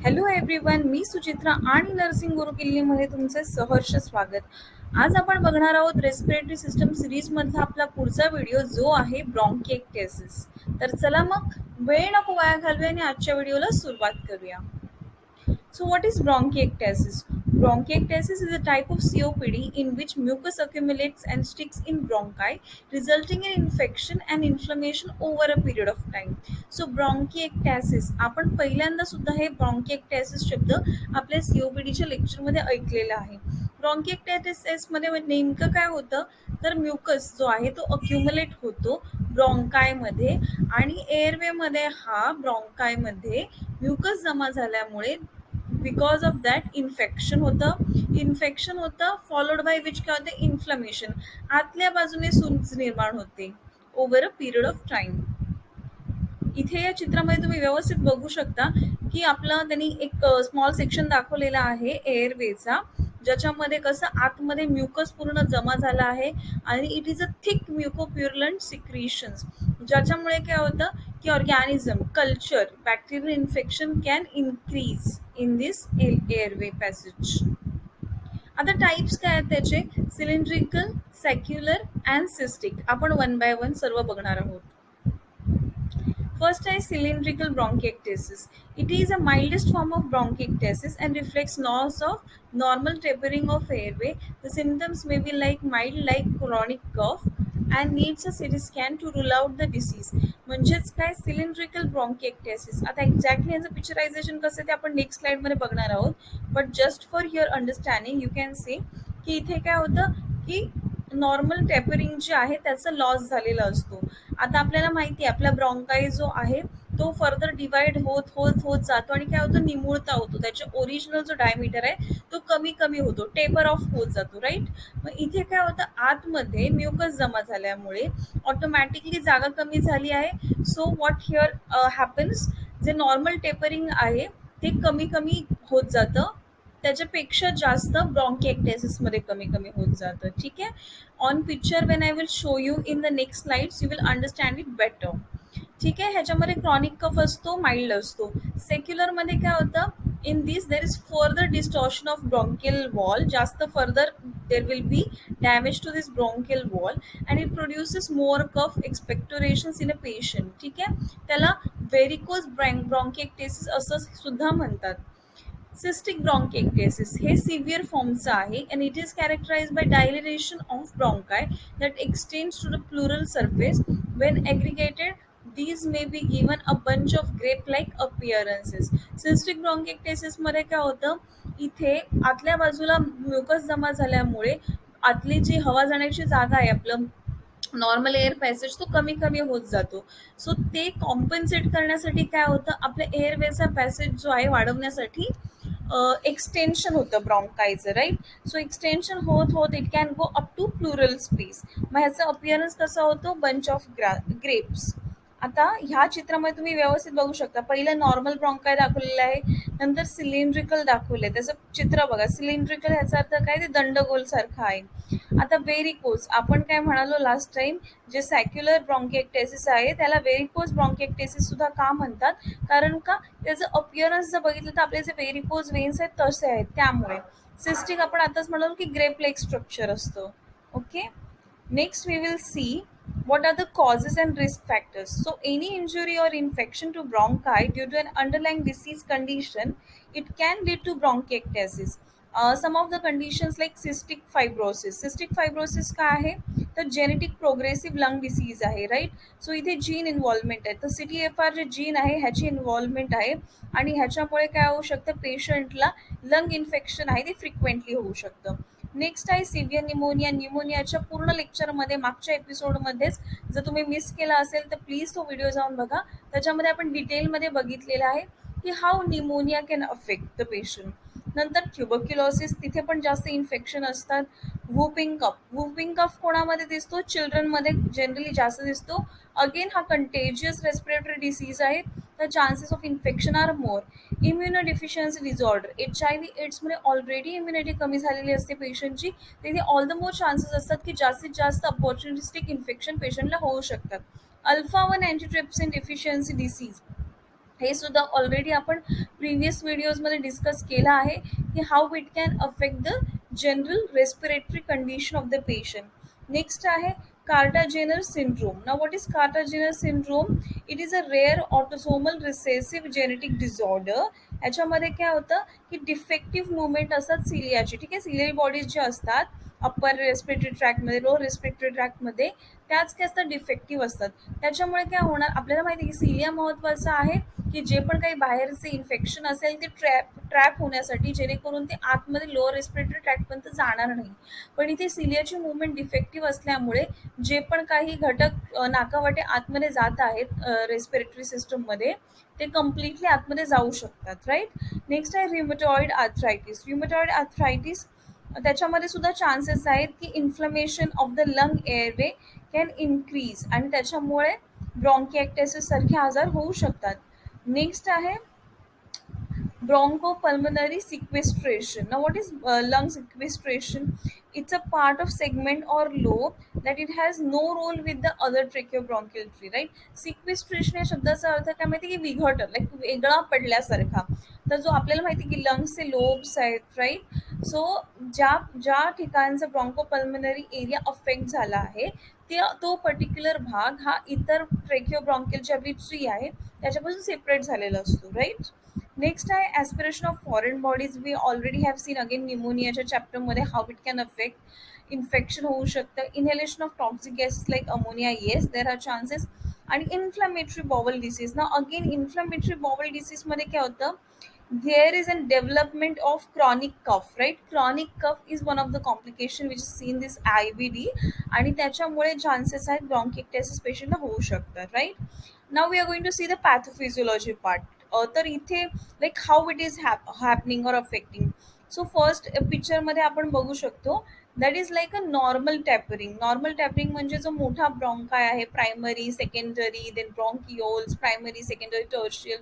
Hello everyone, मी सुचित्रा आणि nursing गुरुकिल्लीमध्ये तुमचे सहर्ष स्वागत. आज आपण बघणार आहोत रेस्पिरेटरी सिस्टम सिरीज मधला आपला पुढचा व्हिडिओ जो आहे ब्रॉन्किएक्टेसिस. तर चला मग वेळ नको वाया घालूया आणि आजच्या व्हिडिओला सुरुवात करूया. So, what is bronchiectasis? Bronchiectasis is a type of COPD in which mucus accumulates and sticks in bronchi, resulting in infection and inflammation over a period of time. So, bronchiectasis आपण पहिल्यांदा सुद्धा हे bronchiectasis शब्द आपल्या COPDच्या लेक्चरमध्ये ऐकलेला आहे. ब्रॉन्किएक्टासिस मध्ये नेमकं काय होतं तर म्युकस जो आहे तो अक्युमुलेट होतो ब्रॉन्कायमध्ये आणि एअरवे मध्ये हा ब्रॉन्कायमध्ये म्युकस जमा झाल्यामुळे बिकॉज ऑफ दॅट इन्फेक्शन होतं फॉलोड बाय विच काय होते इन्फ्लमेशन. आतल्या बाजूने सूज निर्माण होते over a period of time. इथे या चित्रामध्ये तुम्ही व्यवस्थित बघू शकता की आपलं त्यांनी एक स्मॉल सेक्शन दाखवलेला आहे एअरवेचा, ज्याच्यामध्ये कसं आतमध्ये म्युकस पूर्ण जमा झाला आहे आणि it is a thick mucopurulent secretions, ज्याच्यामुळे काय होतं की organism culture bacterial infection can increase in this airway passage. आता टाइप्स काय आहेत त्याचे? Cylindrical, saccular and cystic. आपण वन बाय वन सर्व बघणार आहोत. First is cylindrical bronchiectasis. It is a mildest form of bronchiectasis and reflects loss of normal tapering of airway. The symptoms may be mild chronic cough and needs a CT scan to rule out the disease. म्हणजेच काय cylindrical ब्रॉन्किएक्टेसिस. आता exactly याचं picturisation कसं ते आपण next स्लाइडमध्ये बघणार आहोत. But just for your understanding you can C की इथे काय होतं की नॉर्मल टेपरिंग जे आहे त्याचा लॉस झालेला असतो. आता आपल्याला माहिती आहे आपला ब्रॉन्काई जो आहे तो फर्दर डिवाइड होत होत होत जातो आणि काय होतं निमुळता होतो. त्याचे ओरिजिनल जो डायमीटर आहे तो कमी कमी होतो, टेपर ऑफ होत जातो, राईट. मग इथे काय होतं आतमध्ये म्युकस जमा झाल्यामुळे ऑटोमॅटिकली जागा कमी झाली आहे. सो व्हॉट हिअर हॅपन्स, जे नॉर्मल टेपरिंग आहे ते कमी कमी होत जातं, त्याच्यापेक्षा जास्त ब्रॉन्किएक्टेसिस मध्ये कमी कमी होत जातं. ठीक आहे. On picture when I will show you in the next slides you will understand it better. ठीक आहे. ह्याच्यामध्ये क्रॉनिक कफ असतो, माइल्ड असतो. सेक्युलर मध्ये काय होतं in this there is further distortion of bronchial wall, जास्त further there will be damage to this bronchial wall and it produces more cough expectorations in a patient. ठीक आहे. त्याला व्हेरिकोज ब्रॉन्किएक्टेसिस असं सुद्धा म्हणतात. सिस्टिक ब्रॉन्किएक्टेसिस हे सिव्हिअर फॉर्मचं आहे and it is characterized by dilatation of bronchi that extends to the pleural surface. When aggregated, these may be given a bunch of grape-like appearances. Cystic bronchiectasis मध्ये काय होतं इथे आतल्या बाजूला म्युकस जमा झाल्यामुळे आतली जी हवा जाण्याची जागा आहे आपलं नॉर्मल एअर पॅसेज तो कमी कमी होत जातो. सो ते कॉम्पन्सेट करण्यासाठी काय होतं आपल्या एअरवेचा पॅसेज जो आहे वाढवण्यासाठी एक्सटेन्शन होतं ब्रॉन्कायचं, राईट. सो एक्सटेन्शन होत होत it can go up to plural space. मग ह्याचा अपिअरन्स कसा होतो बंच ऑफ ग्रेप्स. आता ह्या चित्रामध्ये तुम्ही व्यवस्थित बघू शकता, पहिलं नॉर्मल ब्रॉन्काय दाखवलेलं आहे, नंतर सिलेंड्रिकल दाखवलंय. त्याचं चित्र बघा. सिलेंड्रिकल ह्याचा अर्थ काय ते दंडगोल सारखं आहे. आता व्हेरिकोज आपण काय म्हणालो लास्ट टाइम, जे सॅक्युलर ब्रॉन्किएक्टेसिस आहे त्याला व्हेरिकोज ब्रॉन्किएक्टेसिस सुद्धा का म्हणतात, कारण का त्याचं अपिअरन्स जर बघितलं तर आपले जे व्हेरिकोज वेन्स आहेत तसे आहेत. त्यामुळे सिस्टिक आपण आताच म्हणालो की ग्रेप लाईक स्ट्रक्चर असतं. Okay. Next, we will see what are the causes and risk factors. So, any injury or infection to bronchi due to an underlying disease condition, it can lead to bronchiectasis. Some of the conditions like cystic fibrosis. Cystic fibrosis का आहे तर genetic progressive lung disease आहे, right. So इथे gene involvement आहे, तर CTFR जे gene आहे ह्याची इन्व्हॉल्वमेंट आहे आणि ह्याच्यामुळे काय होऊ शकतं पेशंटला लंग इन्फेक्शन आहे ते फ्रिक्वेंटली होऊ शकतं. नेक्स्ट आहे सिव्हिअर निमोनिया. निमोनियाच्या पूर्ण लेक्चरमध्ये मागच्या एपिसोडमध्येच जर तुम्ही मिस केला असेल तर प्लीज तो व्हिडिओ जाऊन बघा. त्याच्यामध्ये आपण डिटेलमध्ये बघितलेलं आहे की how pneumonia can affect the patient. नंतर ट्युबरक्युलोसिस, तिथे पण जास्त इन्फेक्शन असतात. वुपिंग कफ. वुपिंग कफ कोणामध्ये दिसतो? चिल्ड्रनमध्ये जनरली जास्त दिसतो. अगेन हा कंटेजियस रेस्पिरेटरी डिसीज आहे, तर chances of infection are more. Immunodeficiency disorder. HIV एड्समध्ये ऑलरेडी इम्युनिटी कमी झालेली असते पेशंटची, तिथे ऑल द मोर चान्सेस असतात की जास्तीत जास्त अपॉर्च्युनिस्टिक इन्फेक्शन पेशंटला होऊ शकतात. Alpha 1 antitrypsin deficiency disease. हे सुद्धा ऑलरेडी आपण प्रिव्हियस व्हिडिओजमध्ये डिस्कस केलं आहे की how it can affect the general respiratory condition of the patient. Next आहे Kartagener syndrome. Now what is Kartagener syndrome? It is a rare autosomal recessive genetic disorder. याच्यामध्ये काय होतं की डिफेक्टिव्ह मुवमेंट असतात सिलियाची, ठीक आहे. सिलियरी बॉडीज जे असतात अप्पर रेस्पिरेटरी ट्रॅकमध्ये, लोअर रेस्पिरेटरी ट्रॅकमध्ये, त्याच काय असतात डिफेक्टिव्ह असतात. त्याच्यामुळे काय होणार, आपल्याला माहिती आहे की सिलिया महत्त्वाचं आहे की जे पण काही बाहेरचे इन्फेक्शन असेल ते ट्रॅप होण्यासाठी, जेणेकरून ते आतमध्ये लोअर रेस्पिरेटरी ट्रॅकपर्यंत जाणार नाही. पण इथे सिलियाची मुवमेंट डिफेक्टिव्ह असल्यामुळे जे पण काही घटक नाकावाटे आतमध्ये जात आहेत रेस्पिरेटरी सिस्टममध्ये, ते कम्प्लिटली आतमध्ये जाऊ शकतात, राईट. नेक्स्ट आहे ऱ्युमॅटॉइड आर्थरायटिस. ऱ्युमॅटॉइड आर्थरायटिस त्याच्यामध्ये सुद्धा चान्सेस आहेत की inflammation of the lung airway can increase आणि त्याच्यामुळे ब्रॉन्किएक्टेसिस सारखे आजार होऊ शकतात. नेक्स्ट आहे bronchopulmonary sequestration. Now, what is lung sequestration? It's a part of segment or lobe that it has no role with the other tracheobronchial tree, right? Sequestration या शब्दाचा अर्थ काय माहिती की विघटन, लाईक वेगळा पडल्यासारखा. तर जो आपल्याला माहिती की लंग्सचे लोब्स आहेत, राईट. सो ज्या ज्या ठिकाणचा ब्रॉन्कोपल्मनरी एरिया अफेक्ट झाला आहे तो पर्टिक्युलर भाग हा इतर ट्रेकिओब्रॉन्कियल जी आपली ट्री आहे त्याच्यापासून सेपरेट झालेला असतो, राईट. नेक्स्ट आहे aspiration of foreign bodies. We already have seen again न्यूमोनियाच्या चॅप्टरमध्ये how it can affect infection होऊ शकतं. Inhalation of toxic gases like ammonia, yes there are chances. आणि इन्फ्लॅमेटरी बॉवल डिसीज. ना अगेन इन्फ्लॅमेटरी बॉवल डिसीजमध्ये काय होतं, there is a development of chronic cough, right? Chronic cough is one of the complication which is seen this IBD आणि त्याच्यामुळे chances आहेत ब्रॉन्किएक्टेसिस पेशंटला होऊ शकतात, right. Now we are going to see the pathophysiology part. तर इथे like how it is happening or affecting. So first पिक्चरमध्ये आपण बघू शकतो that is like a normal tapering. Normal tapering म्हणजे जो मोठा ब्रॉन्काय आहे, primary, secondary, then bronchioles, primary, secondary, tertiary.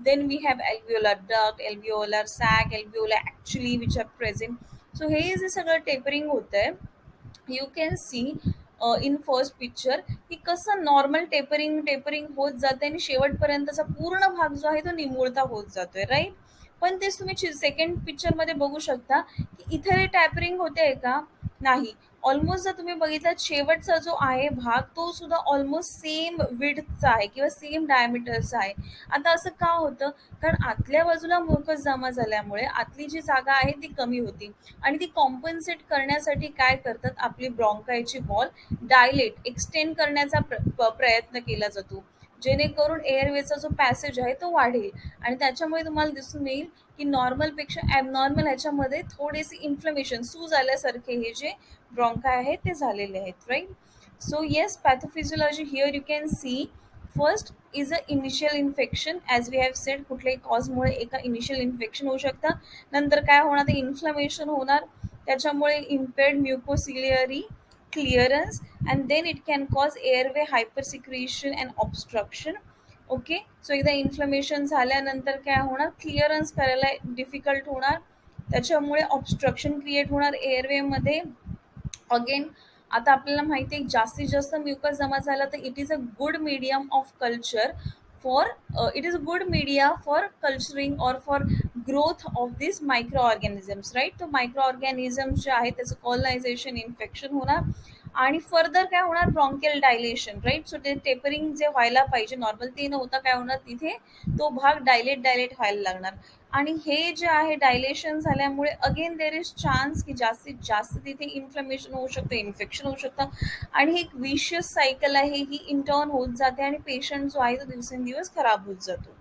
Then we have alveolar duct, alveolar sac, alveolar actually which are present. So हे जे सगळं टेपरिंग होत आहे, you can C in first picture की कसं नॉर्मल टेपरिंग टेपरिंग होत जाते आणि शेवटपर्यंतचा पूर्ण भाग जो आहे तो निमुळता होत जातोय, राईट. पण तेच तुम्ही सेकंड पिक्चरमध्ये बघू शकता की इथे टॅपरिंग होते का, नाही. ऑलमोस्ट जर तुम्ही बघितलं शेवटचा जो आहे भाग तो सुद्धा ऑलमोस्ट सेम विड्थचा आहे किंवा सेम डायमीटरचा आहे. आता असं का होतं, कारण आतल्या बाजूला म्युकस जमा झाल्यामुळे आतली जी जागा आहे ती कमी होती आणि ती कॉम्पन्सेट करण्यासाठी काय करतात, आपली ब्रॉन्कायची वॉल डायलेट एक्सटेंड करण्याचा प्रयत्न केला जातो, जेणेकरून एअरवेचा जो पॅसेज आहे तो वाढेल आणि त्याच्यामुळे तुम्हाला दिसून येईल की नॉर्मलपेक्षा ॲबनॉर्मल ह्याच्यामध्ये थोडेसे इन्फ्लमेशन सूज आल्यासारखे हे जे ब्रॉन्काय आहेत ते झालेले आहेत, right. So yes, pathophysiology here you can see. First is a initial infection, as we have said कुठल्याही कॉजमुळे एका इनिशियल इन्फेक्शन होऊ शकतं. नंतर काय होणार, ते इन्फ्लमेशन होणार, त्याच्यामुळे impaired mucociliary clearance and then it can cause airway hypersecretion and obstruction. Okay. So एकदा इन्फ्लमेशन झाल्यानंतर काय होणार, क्लिअरन्स करायला डिफिकल्ट होणार, त्याच्यामुळे ऑब्स्ट्रक्शन क्रिएट होणार एअरवेमध्ये. अगेन आता आपल्याला माहिती आहे जास्तीत जास्त म्युकस जमा झाला तर it is a good medium of culture for it is a good media for culturing or for growth of this micro organisms, right. तो मायक्रो ऑर्गॅनिझम्स जे आहे त्याचं कॉलनायझेशन, इन्फेक्शन होणार आणि फर्दर काय होणार, ब्रॉन्कियल डायलेशन, राईट. सो ते tapering जे व्हायला पाहिजे नॉर्मल ते न होता काय होणार, तिथे तो भाग डायलेट व्हायला लागणार आणि हे जे आहे डायलेशन झाल्यामुळे अगेन देर इज चान्स की जास्तीत जास्त तिथे इन्फ्लमेशन होऊ शकतं, इन्फेक्शन होऊ शकतं आणि ही एक विशियस सायकल आहे, ही इंटर्न होत जाते आणि पेशंट जो आहे तो दिवसेंदिवस खराब होत जातो.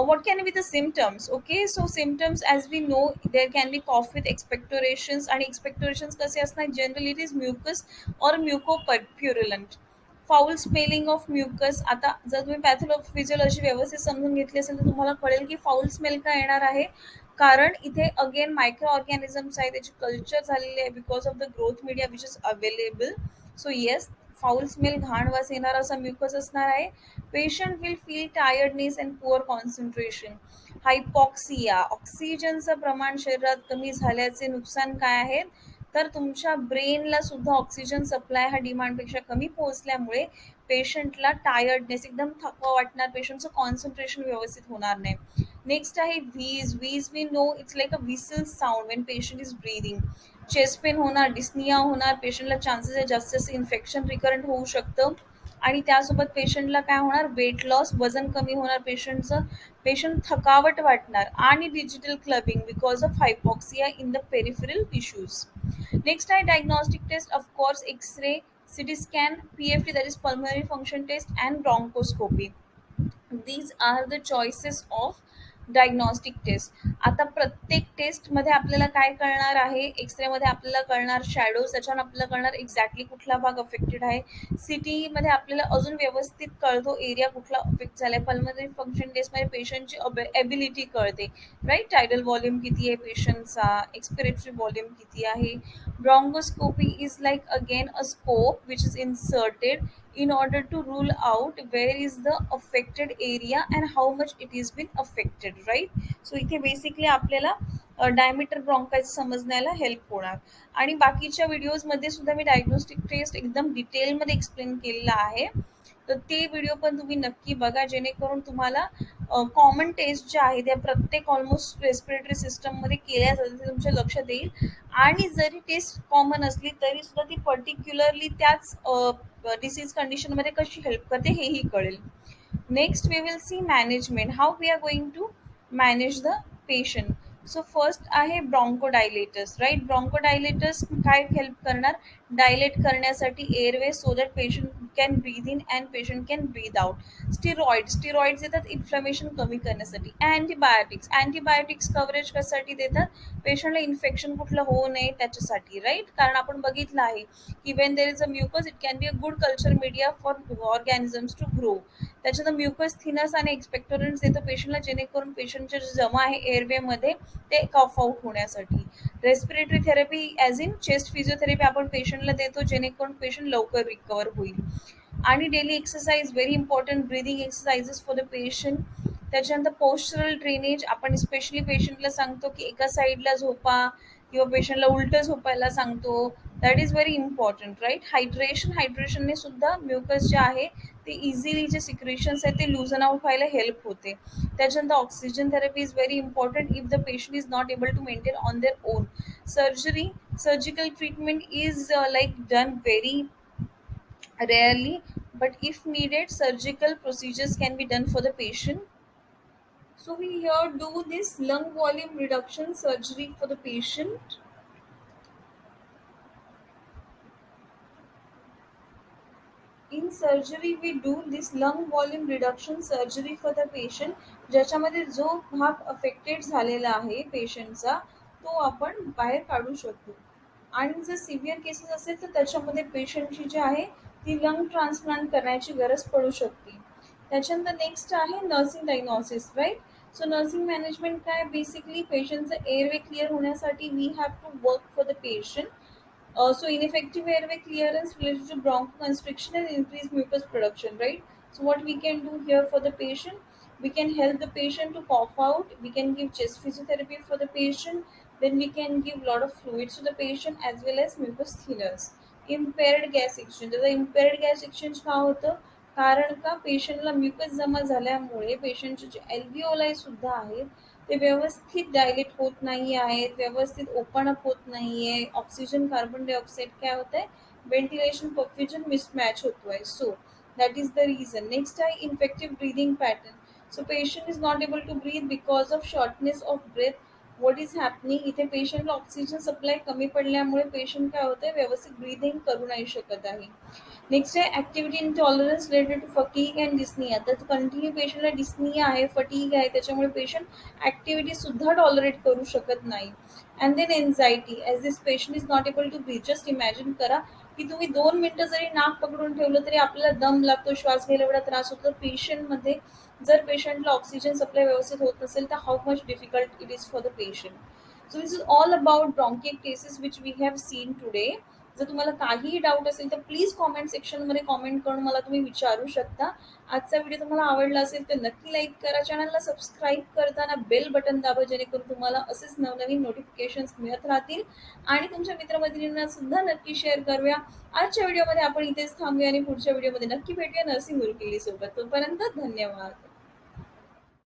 What can be the symptoms? Okay, so symptoms as we know there can be cough with expectorations आणि expectorations कसे असणार, generally it is mucus or mucopurulent. Foul smelling of mucus. आता जर तुम्ही पॅथोफिजिओलॉजी व्यवस्थित समजून घेतली असेल तर तुम्हाला कळेल की फाऊल स्मेल का येणार आहे, कारण इथे अगेन मायक्रो ऑर्गॅनिझम्स आहे, त्याची कल्चर झालेली आहे because of the growth media which is available. So yes, foul smell, घाण वास येणार असा म्युकस असणार आहे. Patient will feel tiredness and poor concentration. Hypoxia, ऑक्सिजनचं प्रमाण शरीरात कमी झाल्याचे नुकसान काय आहे, तर तुमच्या ब्रेनला सुद्धा ऑक्सिजन सप्लाय हा डिमांडपेक्षा कमी पोहोचल्यामुळे पेशंटला टायर्डनेस, एकदम थकवा वाटणार, पेशंटचं कॉन्सन्ट्रेशन व्यवस्थित होणार नाही. नेक्स्ट आहे wheeze. Wheeze we know it's like a whistle sound when patient is breathing. Chest pain होणार, डिस्निया होणार, पेशंटला चान्सेस आहे जास्त जास्त इन्फेक्शन रिकरंट होऊ शकतं. आणि त्यासोबत पेशंटला काय होणार, वेट लॉस, वजन कमी होणार पेशंटचं, पेशंट थकावट वाटणार, आणि digital clubbing because of hypoxia in the peripheral tissues. Next आहे diagnostic test, of course X-ray, CT scan, PFT that is pulmonary function test, and bronchoscopy. These are the choices of diagnostic test. आता प्रत्येक टेस्टमध्ये आपल्याला काय कळणार आहे, एक्सरेमध्ये आपल्याला कळणार शॅडोज, त्याच्यावर आपल्याला कळणार एक्झॅक्टली कुठला भाग अफेक्टेड आहे. सिटीमध्ये आपल्याला अजून व्यवस्थित कळतो एरिया कुठला अफेक्ट झाला आहे. पल्मनरी फंक्शन टेस्टमध्ये पेशंटची एबिलिटी कळते, राईट. टायडल व्हॉल्यूम किती आहे पेशंटचा, एक्सपिरेटरी व्हॉल्यूम किती आहे. Bronchoscopy is like again a scope which is inserted in order to rule out where is the affected area and how much it is been affected, right. So इथे basically आपल्याला diameter ब्रॉन्कायचं समजण्याला help होणार. आणि बाकीच्या व्हिडिओजमध्ये सुद्धा मी diagnostic taste एकदम डिटेलमध्ये explain केलेला आहे, तर ते व्हिडिओ पण तुम्ही नक्की बघा, जेणेकरून तुम्हाला कॉमन टेस्ट ज्या आहेत त्या प्रत्येक ऑलमोस्ट रेस्पिरेटरी सिस्टममध्ये केल्या जातात ते तुमच्या लक्षात येईल. आणि जरी टेस्ट कॉमन असली तरी सुद्धा ती पर्टिक्युलरली त्याच डिसीज कंडिशनमध्ये कशी हेल्प करते हेही कळेल. Next we will see management, how we are going to manage the patient. So first आहे ब्रॉन्कोडायलेटर्स, राईट. ब्रॉन्कोडायलेटर्स काय हेल्प करणार, डायलेट करण्यासाठी airway so that patient can breathe in and patient can breathe out. Steroids येतात inflammation कमी करण्यासाठी. Antibiotics coverage कशासाठी देतात, पेशंटला इन्फेक्शन कुठलं होऊ नये त्याच्यासाठी, राईट. कारण आपण बघितलं आहे की when there is a mucus it can be a good culture media for organisms to grow. त्याच्यात म्युकस थिनस आणि एक्सपेक्टोरंट्स देतो पेशंटला, जेणेकरून पेशंटचे जे जमा आहे एअरवेमध्ये ते कफ आउट होण्यासाठी. Respiratory therapy as in chest physiotherapy आपण पेशंटला देतो, जेणेकरून पेशंट लवकर रिकवर होईल. आणि daily exercise very important, breathing exercises for the patient. त्याच्यानंतर पोस्चरल ड्रेनेज, आपण स्पेशली पेशंटला सांगतो की एका साईडला झोपा किंवा पेशंटला उलटं झोपायला सांगतो, that is very important, right. हायड्रेशनने सुद्धा म्युकस जे आहे ते इझिली जे सिक्रेशन्स आहेत ते लूजन आउट व्हायला हेल्प होते. त्याच्यानंतर oxygen therapy is very important if the patient is not able to maintain on their own. Surgical treatment is like done very rarely, but if needed surgical procedures can be done for the patient. So we here do this lung volume reduction surgery for the patient. In surgery we do this lung volume reduction surgery for the patient, ज्याच्यामध्ये जो भाग affected झालेला आहे पेशंटचा तो आपण बाहेर काढू शकतो. आणि जर सिव्हिअर केसेस असेल तर त्याच्यामध्ये पेशंटची जी आहे ती लंग ट्रान्सप्लांट करण्याची गरज पडू शकते. त्याच्यानंतर नेक्स्ट आहे nursing diagnosis, right. So nursing management काय, बेसिकली पेशंटचं एअरवे क्लिअर होण्यासाठी we have to work for the patient. So ineffective airway clearance related to bronchoconstriction and increased mucus production, right? So what we can do here for the patient, we can help the patient to cough out, we can give chest physiotherapy for the patient, then we can give lot of fluids to the patient as well as mucus thinners. Impaired gas exchange, तर impaired gas exchange का होतं, कारण का पेशंटला mucus जमा झाल्यामुळे पेशंटचे जे एल्व्हिओलाई सुद्धा आहेत ते व्यवस्थित डायलेट होत नाही आहेत, व्यवस्थित ओपन अप होत नाहीये. ऑक्सिजन कार्बन डायऑक्साईड काय होत आहे, व्हेंटिलेशन परफ्युजन मिसमॅच होतोय. So that is the reason. Next आहे infective breathing pattern. So patient is not able to breathe because of shortness of breath. What is happening, इथे पेशंटला oxygen supply कमी पडल्यामुळे patient काय होतंय, व्यवस्थित ब्रीदिंग करू नाही शकत आहे. नेक्स्ट आहे activity intolerance related to fatigue and dyspnea. तर कंटिन्यू पेशंटला डिस्निया आहे, फटीग आहे, त्याच्यामुळे पेशंट ऍक्टिव्हिटी सुद्धा टॉलरेट करू शकत नाही. And then anxiety, as this patient is not able to breathe. Just imagine करा की तुम्ही 2 मिनिटं जरी नाक पकडून ठेवलं तरी आपल्याला दम लागतो, श्वास घ्यायला एवढा त्रास होतो. पेशंटमध्ये जर पेशंटला ऑक्सिजन सप्लाय व्यवस्थित होत नसेल तर how much difficult it is for the patient. So this is all about bronchiectasis which we have seen today. जर तुम्हाला काहीही डाऊट असेल तर प्लीज कॉमेंट सेक्शनमध्ये कॉमेंट करून मला तुम्ही विचारू शकता. आजचा व्हिडिओ तुम्हाला आवडला असेल तर नक्की लाईक करा. चॅनलला सबस्क्राईब करताना बेल बटन दाबा, जेणेकरून तुम्हाला असेच नवनवीन नोटिफिकेशन्स मिळत राहतील. आणि तुमच्या मित्रमैत्रिणींना सुद्धा नक्की शेअर करूया. आजच्या व्हिडिओमध्ये आपण इथेच थांबूया आणि पुढच्या व्हिडिओमध्ये नक्की भेटूया नर्सिंग गुरुकिल्ली सोबत. तोपर्यंत धन्यवाद.